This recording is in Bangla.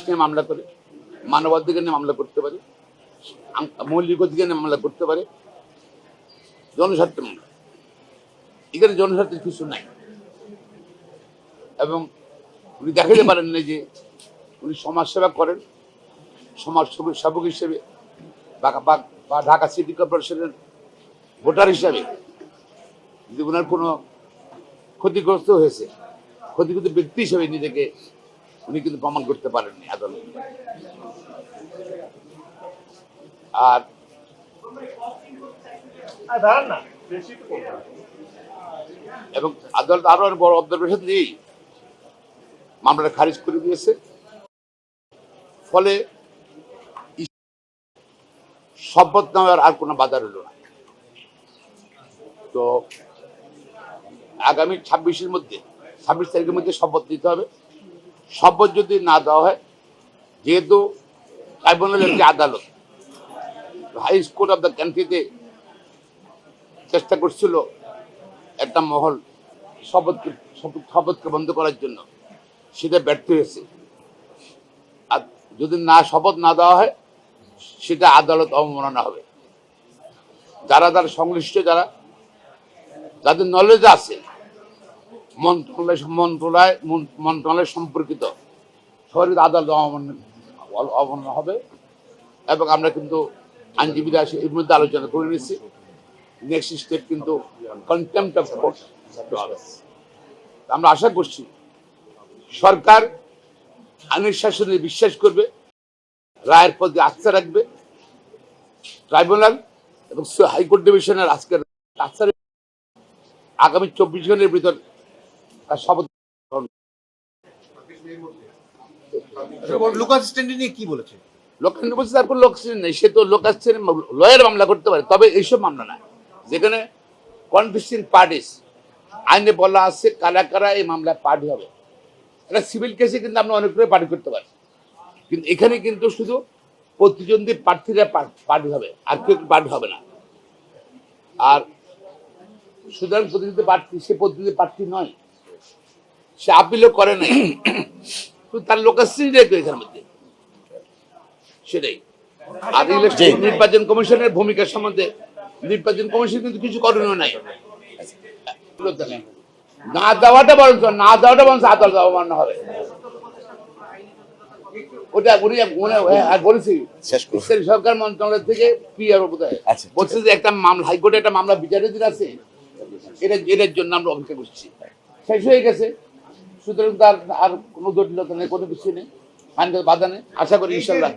নিয়ে মামলা করে, মানবাধিকার নিয়ে মামলা করতে পারে, মৌলিক অধিকার নিয়ে মামলা করতে পারে, জনস্বার্থে মামলা। এখানে জনস্বার্থের কিছু নাই। এবং উনি দেখাতে পারেন না যে উনি সমাজসেবা করেন, সমাজ সেবক হিসেবে বা ঢাকা সিটি কর্পোরেশনের ভোটার হিসাবে যদি ওনার কোনো ক্ষতিগ্রস্ত হয়েছে, ক্ষতিগ্রস্ত ব্যক্তি হিসেবে নিজেকে উনি কিন্তু প্রমাণ করতে পারেননি আদালত। আর এবং আদালত আরো বড় অবজারভেশন দিয়েই মামলাটা খারিজ করে দিয়েছে। ফলে শপথ নেওয়ার আর কোনো বাধা রইল না। তো আগামী 26 তারিখের মধ্যে শপথ দিতে হবে। শপথ যদি না দেওয়া হয়, যেহেতু ট্রাইব্যুনাল একটি আদালত, হাই কোর্ট অফ দ্য কান্ট্রিতে চেষ্টা করছিল একটা মহল শপথকে বন্ধ করার জন্য, সেটা ব্যর্থ হয়েছে। আর যদি শপথ না দেওয়া হয়, সেটা আদালত অবমাননা হবে। যারা সংশ্লিষ্ট, যাদের নলেজ আছে মন্ত্রণালয় সম্পর্কিত, সবাই আদালত অবমাননা হবে। এবং আমরা কিন্তু আইনজীবীরা এর মধ্যে আলোচনা করে নিয়েছি। নেক্সট স্টেপ কিন্তু কন্টেম্পট অফ কোর্ট। আমরা আশা করছি সরকার আইনের শাসনে বিশ্বাস করবে, রায়ের প্রতি আস্থা রাখবে। ট্রাইব্যুনাল এবং হাইকোর্ট ডিভিশনের আজকের আগামী 24 ঘন্টার ভিতর তার শপথ। লুকাস স্ট্যান্ডি নিয়ে কি বলেছে? তার কোনো নেই, সে তো লয়ার মামলা করতে পারে, তবে এইসব মামলা না যেখানে কনফিউজিং পার্টিস আইনে বলা আছে কারা কারা এই মামলায় পার্টি হবে। এটা সিভিল কেসে কিন্তু আমরা অনেকগুলো পার্টি করতে পারি, কিন্তু এখানে কিন্তু শুধু প্রতিদ্বন্দ্বী প্রার্থীরা পার্টি হবে, আর কেউ পার্টি হবে না। আর সুতরাং প্রতিদ্বন্দ্বী প্রার্থী, সে প্রতিদ্বন্দ্বী প্রার্থী নয়, সে আপিলও করে নাই, তার লোকাশ্রী রেখে এখানের মধ্যে সেটাই। আর নির্বাচন কমিশনের ভূমিকা সম্বন্ধে নির্বাচন কমিশন কিন্তু কিছু করণীয় নাই। না দেওয়াটা বরঞ্চ আদালত অবমাননা হবে। ওটা বলেছি সরকার মন্ত্রণালয় থেকে বলছে যে একটা মামলা, হাইকোর্টে একটা মামলা বিচারাধীন আছে, এটার জন্য আমরা অপেক্ষা করছি। শেষ হয়ে গেছে, সুতরাং তার আর কোনো জটিলতা নেই, কোনো কিছু নেই, বাধা নেই। আশা করি ইনশাল্লাহ